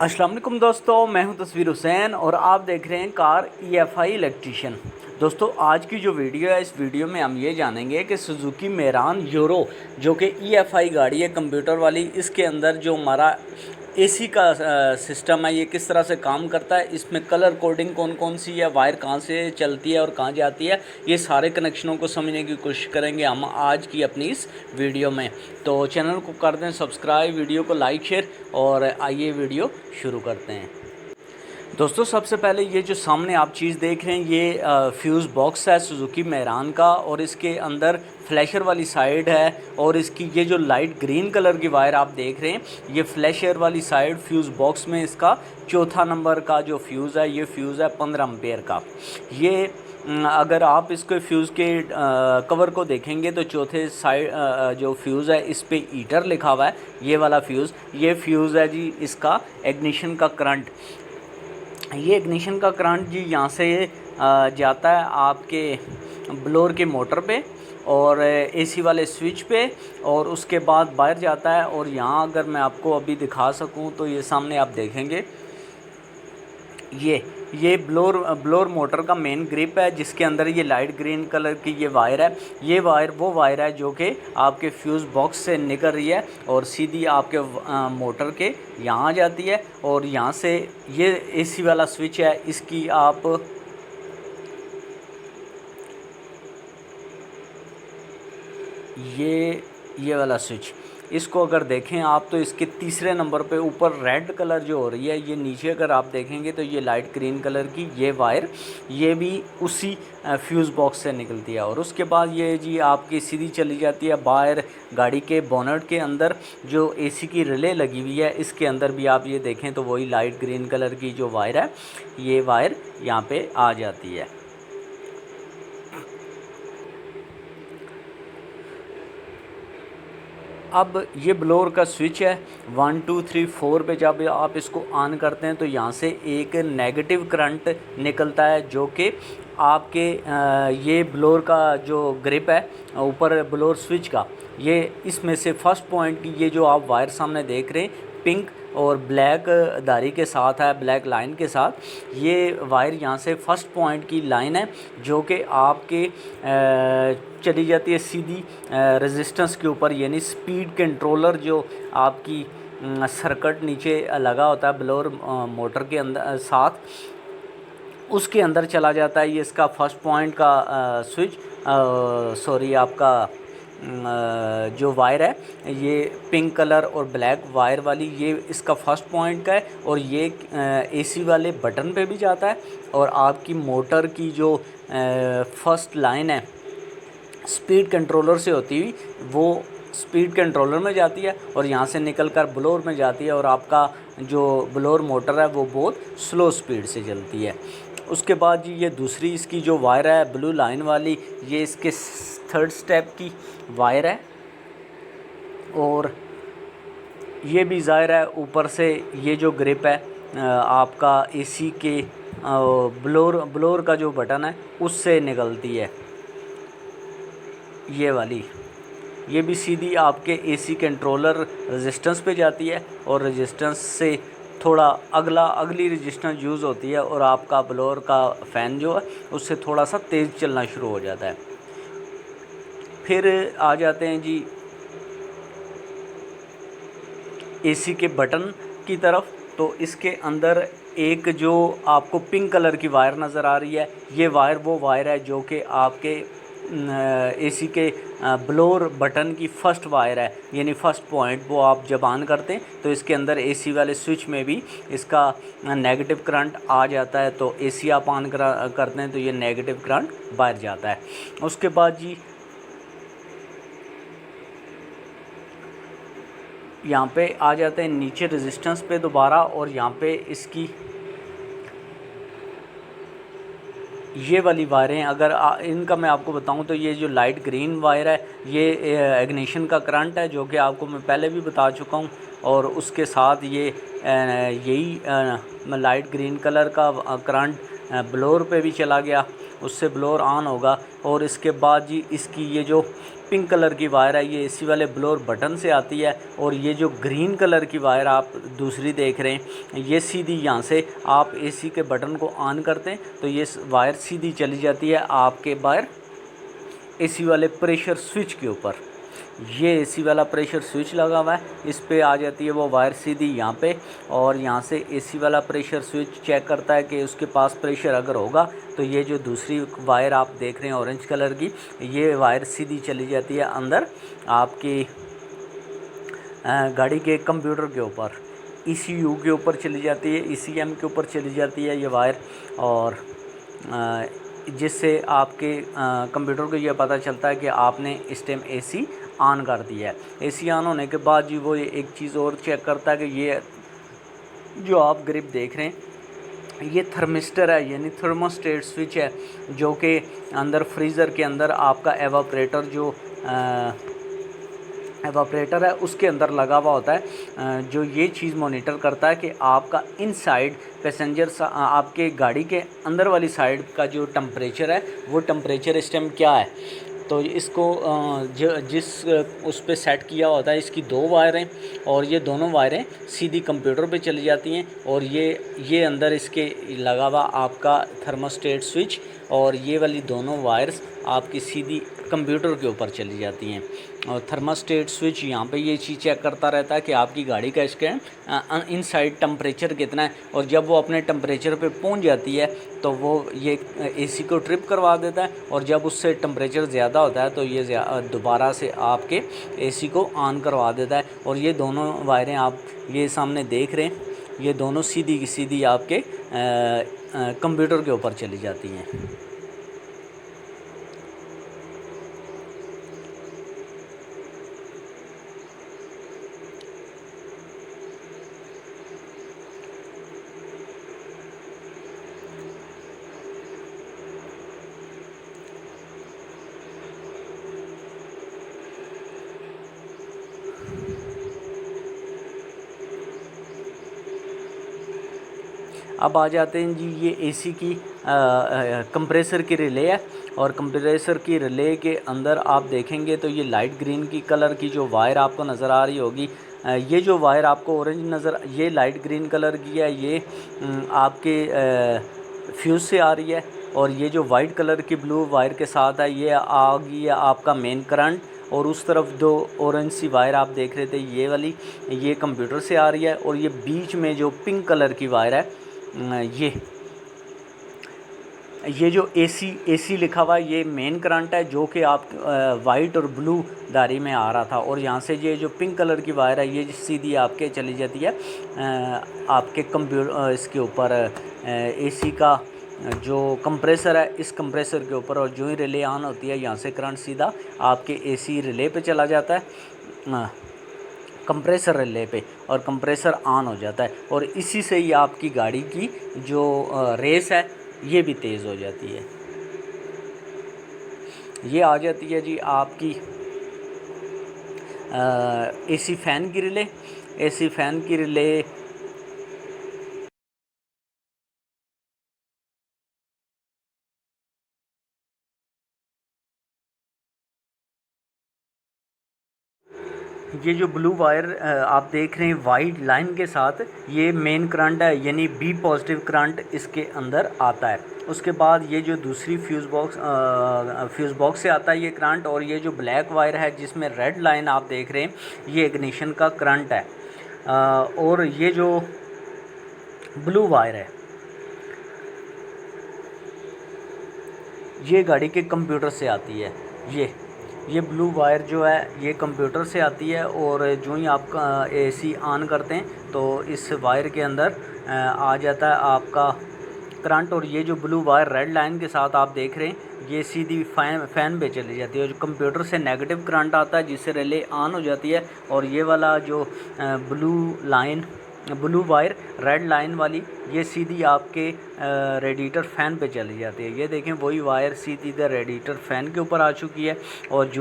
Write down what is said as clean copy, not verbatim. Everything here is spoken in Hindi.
अस्सलाम वालेकुम दोस्तों, मैं हूं तस्वीर हुसैन और आप देख रहे हैं कार EFI इलेक्ट्रीशियन। दोस्तों, आज की जो वीडियो है, इस वीडियो में हम ये जानेंगे कि सुजुकी मेरान यूरो जो कि EFI गाड़ी है कंप्यूटर वाली, इसके अंदर जो हमारा AC का सिस्टम है ये किस तरह से काम करता है, इसमें कलर कोडिंग कौन कौन सी है, वायर कहाँ से चलती है और कहाँ जाती है, ये सारे कनेक्शनों को समझने की कोशिश करेंगे हम आज की अपनी इस वीडियो में। तो चैनल को कर दें सब्सक्राइब, वीडियो को लाइक शेयर और आइए वीडियो शुरू करते हैं। दोस्तों, सबसे पहले ये जो सामने आप चीज़ देख रहे हैं ये फ्यूज़ बॉक्स है सुजुकी मेरान का, और इसके अंदर फ्लैशर वाली साइड है, और इसकी ये जो लाइट ग्रीन कलर की वायर आप देख रहे हैं ये फ्लैशर वाली साइड फ्यूज़ बॉक्स में इसका चौथा नंबर का जो फ्यूज़ है, ये फ्यूज़ है 15 एम्पेयर का। ये अगर आप इसके फ्यूज़ के कवर को देखेंगे तो चौथे साइड जो फ्यूज़ है इस पे हीटर लिखा हुआ है, ये वाला फ्यूज़, ये फ्यूज़ है जी इसका इग्निशन का करंट। ये इग्निशन का करंट जी यहाँ से जाता है आपके ब्लोअर के मोटर पे और AC वाले स्विच पे, और उसके बाद बाहर जाता है। और यहाँ अगर मैं आपको अभी दिखा सकूँ तो ये सामने आप देखेंगे ये ब्लोअर मोटर का मेन ग्रिप है, जिसके अंदर ये लाइट ग्रीन कलर की ये वायर है। ये वायर वो वायर है जो कि आपके फ्यूज़ बॉक्स से निकल रही है और सीधी आपके मोटर के यहाँ जाती है। और यहाँ से ये AC वाला स्विच है, इसकी आप ये वाला स्विच, इसको अगर देखें आप तो इसके तीसरे नंबर पे ऊपर रेड कलर जो हो रही है, ये नीचे अगर आप देखेंगे तो ये लाइट ग्रीन कलर की ये वायर, ये भी उसी फ्यूज़ बॉक्स से निकलती है। और उसके बाद ये जी आपकी सीधी चली जाती है बाहर गाड़ी के बोनट के अंदर, जो AC की रिले लगी हुई है इसके अंदर भी आप ये देखें तो वही लाइट ग्रीन कलर की जो वायर है, ये वायर यहाँ पे आ जाती है। अब ये ब्लोअर का स्विच है 1 2 3 4 पे जब आप इसको ऑन करते हैं तो यहाँ से एक नेगेटिव करंट निकलता है, जो कि आपके ये ब्लोअर का जो ग्रिप है ऊपर ब्लोअर स्विच का, ये इसमें से फर्स्ट पॉइंट की ये जो आप वायर सामने देख रहे हैं पिंक और ब्लैक धारी के साथ है, ब्लैक लाइन के साथ, ये वायर यहाँ से फर्स्ट पॉइंट की लाइन है जो कि आपके चली जाती है सीधी रेजिस्टेंस के ऊपर, यानी स्पीड कंट्रोलर जो आपकी सर्किट नीचे लगा होता है ब्लोअर मोटर के अंदर साथ, उसके अंदर चला जाता है। ये इसका फर्स्ट पॉइंट का स्विच सॉरी आपका जो वायर है ये पिंक कलर और ब्लैक वायर वाली, ये इसका फर्स्ट पॉइंट का है। और ये AC वाले बटन पे भी जाता है, और आपकी मोटर की जो फर्स्ट लाइन है स्पीड कंट्रोलर से होती हुई वो स्पीड कंट्रोलर में जाती है, और यहाँ से निकल कर ब्लोअर में जाती है, और आपका जो ब्लोअर मोटर है वो बहुत स्लो स्पीड से चलती है। उसके बाद जी ये दूसरी इसकी जो वायर है ब्लू लाइन वाली, ये इसके थर्ड स्टेप की वायर है, और ये भी ज़ाहिर है ऊपर से ये जो ग्रिप है आपका AC के ब्लोअर का जो बटन है उससे निकलती है ये वाली, ये भी सीधी आपके AC कंट्रोलर रेजिस्टेंस पे जाती है, और रेजिस्टेंस से थोड़ा अगली रेजिस्टेंस यूज़ होती है, और आपका ब्लोअर का फ़ैन जो है उससे थोड़ा सा तेज़ चलना शुरू हो जाता है। फिर आ जाते हैं जी AC के बटन की तरफ, तो इसके अंदर एक जो आपको पिंक कलर की वायर नज़र आ रही है, ये वायर वो वायर है जो कि आपके AC के ब्लोअर बटन की फ़र्स्ट वायर है, यानी फ़र्स्ट पॉइंट वो आप जब ऑन करते हैं तो इसके अंदर AC वाले स्विच में भी इसका नेगेटिव करंट आ जाता है, तो AC आप ऑन करते हैं तो ये नेगेटिव करंट बाहर जाता है। उसके बाद जी यहाँ पे आ जाते हैं नीचे रेजिस्टेंस पे दोबारा, और यहाँ पे इसकी ये वाली वायरें अगर इनका मैं आपको बताऊं तो ये जो लाइट ग्रीन वायर है ये इग्निशन का करंट है, जो कि आपको मैं पहले भी बता चुका हूं, और उसके साथ ये यही लाइट ग्रीन कलर का करंट ब्लोअर पे भी चला गया, उससे ब्लोअर ऑन होगा। और इसके बाद जी इसकी ये जो पिंक कलर की वायर है ये एसी वाले ब्लोअर बटन से आती है, और ये जो ग्रीन कलर की वायर आप दूसरी देख रहे हैं ये सीधी यहाँ से आप एसी के बटन को ऑन करते हैं तो ये वायर सीधी चली जाती है आपके बाहर एसी वाले प्रेशर स्विच के ऊपर। ये एसी वाला प्रेशर स्विच लगा हुआ है, इस पे आ जाती है वो वायर सीधी यहाँ पे, और यहाँ से एसी वाला प्रेशर स्विच चेक करता है कि उसके पास प्रेशर अगर होगा तो ये जो दूसरी वायर आप देख रहे हैं ऑरेंज कलर की, ये वायर सीधी चली जाती है अंदर आपकी गाड़ी के कंप्यूटर के ऊपर, ECU के ऊपर चली जाती है, ECM के ऊपर चली जाती है ये वायर, और जिससे आपके कंप्यूटर को ये पता चलता है कि आपने इस टाइम एसी ऑन कर दिया है। एसी ऑन होने के बाद जी वो एक चीज़ और चेक करता है कि ये जो आप ग्रिप देख रहे हैं ये थर्मिस्टर है, यानी थर्मोस्टेट स्विच है, जो कि अंदर फ्रीज़र के अंदर आपका एवापरेटर जो एवापरेटर है उसके अंदर लगा हुआ होता है, जो ये चीज़ मॉनिटर करता है कि आपका इनसाइड पैसेंजर आपके गाड़ी के अंदर वाली साइड का जो टेम्परेचर है वो टेम्परेचर इस टाइम क्या है। तो इसको जिस उस पे सेट किया होता है, इसकी दो वायरें, और ये दोनों वायरें सीधी कंप्यूटर पे चली जाती हैं, और ये अंदर इसके लगा हुआ आपका थर्मोस्टेट स्विच, और ये वाली दोनों वायर्स आपकी सीधी कंप्यूटर के ऊपर चली जाती हैं। और थर्मोस्टेट स्विच यहाँ पे ये चीज़ चेक करता रहता है कि आपकी गाड़ी का इसके इनसाइड टेम्परेचर कितना है, और जब वो अपने टेम्परेचर पे पहुँच जाती है तो वो ये एसी को ट्रिप करवा देता है, और जब उससे टेम्परेचर ज़्यादा होता है तो ये दोबारा से आपके एसी को ऑन करवा देता है। और ये दोनों वायरें आप ये सामने देख रहे हैं, ये दोनों सीधी की सीधी आपके कंप्यूटर के ऊपर चली जाती हैं। अब आ जाते हैं जी ये एसी की कंप्रेसर की रिले है, और कंप्रेसर की रिले के अंदर आप देखेंगे तो ये लाइट ग्रीन की कलर की जो वायर आपको नज़र आ रही होगी, ये जो वायर आपको ऑरेंज ये लाइट ग्रीन कलर की है, ये आपके फ्यूज़ से आ रही है, और ये जो वाइट कलर की ब्लू वायर के साथ है ये आ गई है आपका मेन करंट, और उस तरफ जो ऑरेंज सी वायर आप देख रहे थे ये वाली ये कंप्यूटर से आ रही है, और ये बीच में जो पिंक कलर की वायर है ये जो एसी लिखा हुआ है ये मेन करंट है, जो कि आप वाइट और ब्लू दारी में आ रहा था, और यहाँ से ये जो पिंक कलर की वायर है ये सीधी आपके चली जाती है आपके कंप्यूटर इसके ऊपर एसी का जो कंप्रेसर है इस कंप्रेसर के ऊपर, और जो ही रिले ऑन होती है यहाँ से करंट सीधा आपके एसी रिले पे चला जाता है कंप्रेसर रिले पे, और कंप्रेसर ऑन हो जाता है, और इसी से ही आपकी गाड़ी की जो रेस है ये भी तेज़ हो जाती है। ये आ जाती है जी आपकी एसी फ़ैन की रिले। एसी फ़ैन की रिले ये जो ब्लू वायर आप देख रहे हैं वाइट लाइन के साथ, ये मेन करंट है, यानी बी पॉजिटिव करंट इसके अंदर आता है। उसके बाद ये जो दूसरी फ्यूज़ बॉक्स से आता है ये करंट, और ये जो ब्लैक वायर है जिसमें रेड लाइन आप देख रहे हैं ये इग्निशन का करंट है, और ये जो ब्लू वायर है ये गाड़ी के कंप्यूटर से आती है। ये ब्लू वायर जो है ये कंप्यूटर से आती है, और जो ही आप एसी ऑन करते हैं तो इस वायर के अंदर आ जाता है आपका करंट, और ये जो ब्लू वायर रेड लाइन के साथ आप देख रहे हैं ये सीधी फ़ैन पे चली जाती है, जो कंप्यूटर से नेगेटिव करंट आता है जिससे रिले ऑन हो जाती है, और ये वाला जो ब्लू वायर रेड लाइन वाली ये सीधी आपके रेडिएटर फ़ैन पे चली जाती है। ये देखें वही वायर सीधी रेडिएटर फ़ैन के ऊपर आ चुकी है, और जो